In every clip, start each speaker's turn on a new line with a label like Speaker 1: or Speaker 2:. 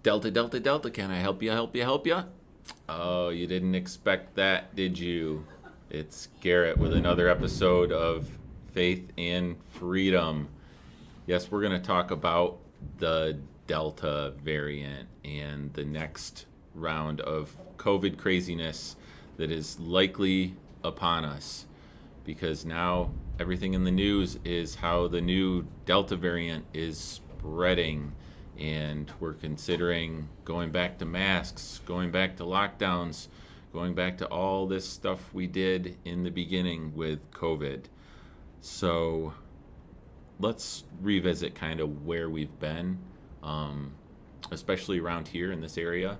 Speaker 1: Delta, Delta, Delta, can I help you, help you, help you? Oh, you didn't expect that, did you? It's Garrett with another episode of Faith and Freedom. Yes, we're going to talk about the Delta variant and the next round of COVID craziness that is likely upon us because now everything in the news is how the new Delta variant is spreading. And we're considering going back to masks, going back to lockdowns, going back to all this stuff we did in the beginning with COVID. So let's revisit kind of where we've been, um, especially around here in this area.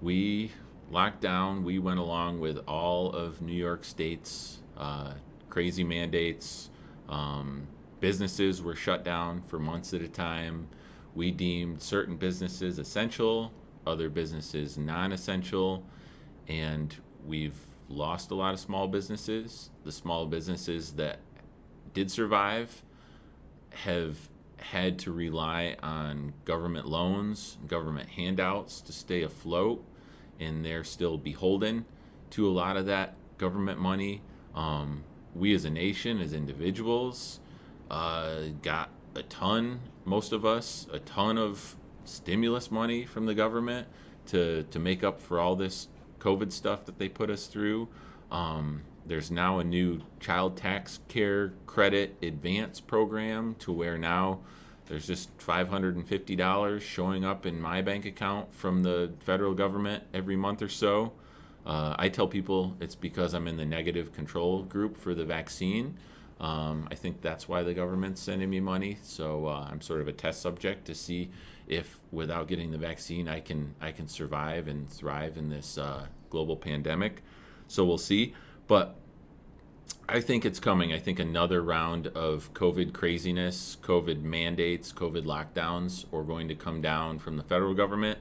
Speaker 1: We locked down, we went along with all of New York State's crazy mandates. Businesses were shut down for months at a time. We deemed certain businesses essential, other businesses non essential, and we've lost a lot of small businesses. The small businesses that did survive have had to rely on government loans, government handouts to stay afloat, and they're still beholden to a lot of that government money. We as a nation, as individuals, got a ton, most of us, a ton of stimulus money from the government to make up for all this COVID stuff that they put us through. There's now a new child tax care credit advance program to where now there's just $550 showing up in my bank account from the federal government every month or so. I tell people it's because I'm in the negative control group for the vaccine. I think that's why the government's sending me money. So I'm sort of a test subject to see if, without getting the vaccine, I can survive and thrive in this global pandemic. So we'll see. But I think it's coming. I think another round of COVID craziness, COVID mandates, COVID lockdowns are going to come down from the federal government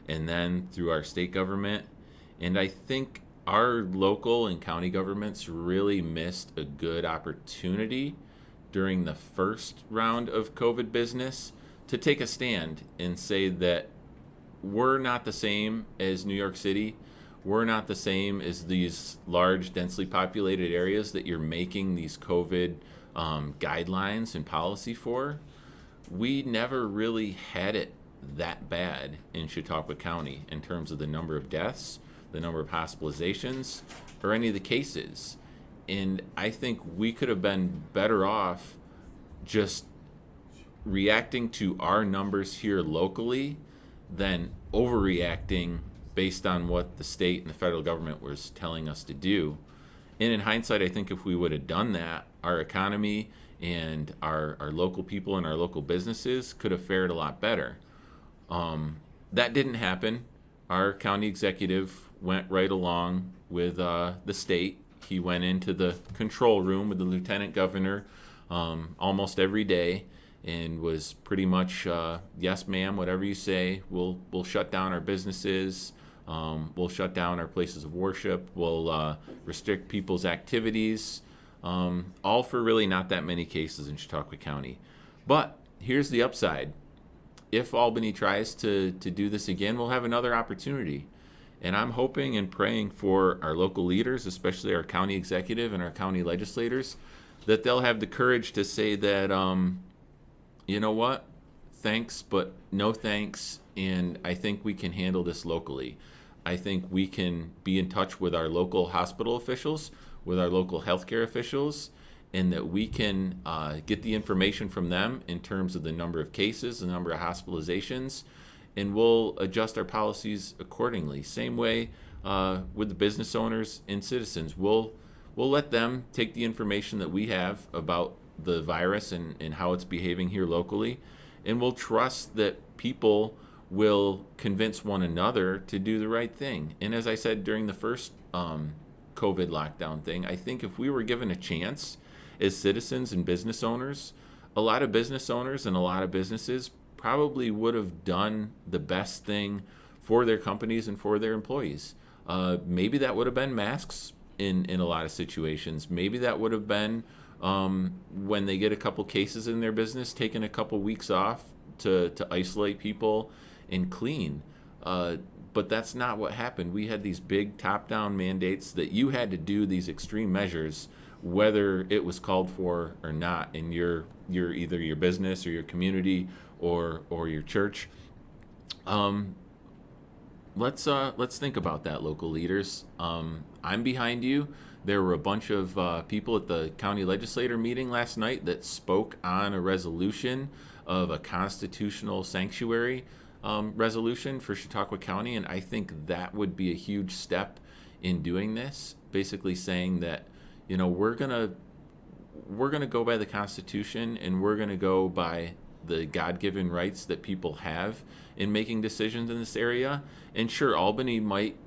Speaker 1: and then through our state government. And I think our local and county governments really missed a good opportunity during the first round of COVID business to take a stand and say that we're not the same as New York City. We're not the same as these large, densely populated areas that you're making these COVID guidelines and policy for. We never really had it that bad in Chautauqua County in terms of the number of deaths, the number of hospitalizations, or any of the cases. And I think we could have been better off just reacting to our numbers here locally than overreacting based on what the state and the federal government was telling us to do. And in hindsight, I think if we would have done that, our economy and our local people and our local businesses could have fared a lot better. That didn't happen. Our county executive went right along with the state. He went into the control room with the lieutenant governor almost every day and was pretty much, yes, ma'am, whatever you say. We'll shut down our businesses. We'll shut down our places of worship. We'll restrict people's activities. All for really not that many cases in Chautauqua County. But here's the upside. If Albany tries to do this again, we'll have another opportunity. And I'm hoping and praying for our local leaders, especially our county executive and our county legislators, that they'll have the courage to say that, you know what, thanks, but no thanks. And I think we can handle this locally. I think we can be in touch with our local hospital officials, with our local healthcare officials, and that we can get the information from them in terms of the number of cases, the number of hospitalizations, and we'll adjust our policies accordingly. Same way with the business owners and citizens. We'll let them take the information that we have about the virus and how it's behaving here locally, and we'll trust that people will convince one another to do the right thing. And as I said during the first COVID lockdown thing, I think if we were given a chance as citizens and business owners, a lot of business owners and a lot of businesses probably would have done the best thing for their companies and for their employees. Maybe that would have been masks in a lot of situations. Maybe that would have been when they get a couple cases in their business, taking a couple weeks off to isolate people and clean. But that's not what happened. We had these big top-down mandates that you had to do these extreme measures, whether it was called for or not in your either your business or your community or your church. Let's think about that, local leaders. I'm behind you. There were a bunch of people at the county legislator meeting last night that spoke on a resolution of a constitutional sanctuary resolution for Chautauqua County, and I think that would be a huge step in doing this. Basically saying that, we're gonna go by the Constitution, and we're gonna go by the God-given rights that people have in making decisions in this area. And sure, Albany might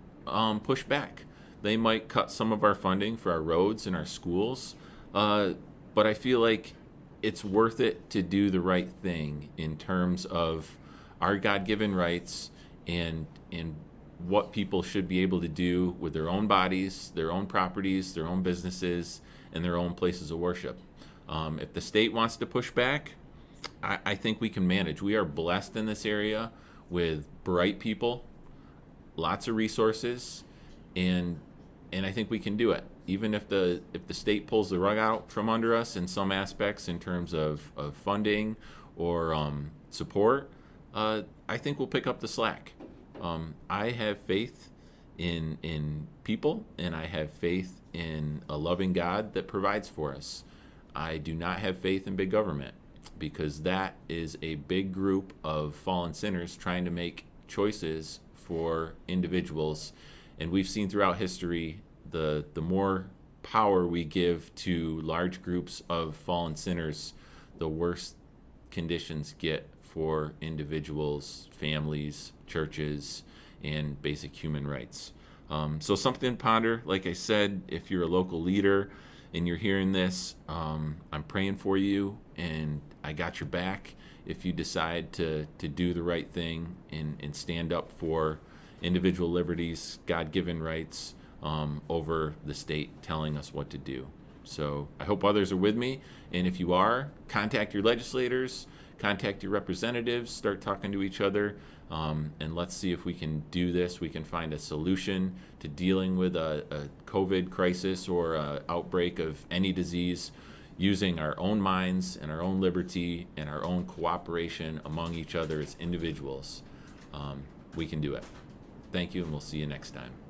Speaker 1: push back. They might cut some of our funding for our roads and our schools, but I feel like it's worth it to do the right thing in terms of our God-given rights and what people should be able to do with their own bodies, their own properties, their own businesses, and their own places of worship. If the state wants to push back, I think we can manage. We are blessed in this area with bright people, lots of resources, and I think we can do it. Even if the state pulls the rug out from under us in some aspects in terms of funding or support, I think we'll pick up the slack. I have faith in people, and I have faith in a loving God that provides for us. I do not have faith in big government, because that is a big group of fallen sinners trying to make choices for individuals. And we've seen throughout history, the more power we give to large groups of fallen sinners, the worse conditions get for individuals, families, churches, and basic human rights. So something to ponder. Like I said, if you're a local leader and you're hearing this, I'm praying for you, and I got your back if you decide to do the right thing and stand up for individual liberties, God-given rights, over the state telling us what to do. So I hope others are with me, and if you are, contact your legislators, contact your representatives, start talking to each other, and let's see if we can do this. We can find a solution to dealing with a COVID crisis or an outbreak of any disease using our own minds and our own liberty and our own cooperation among each other as individuals. We can do it. Thank you, and we'll see you next time.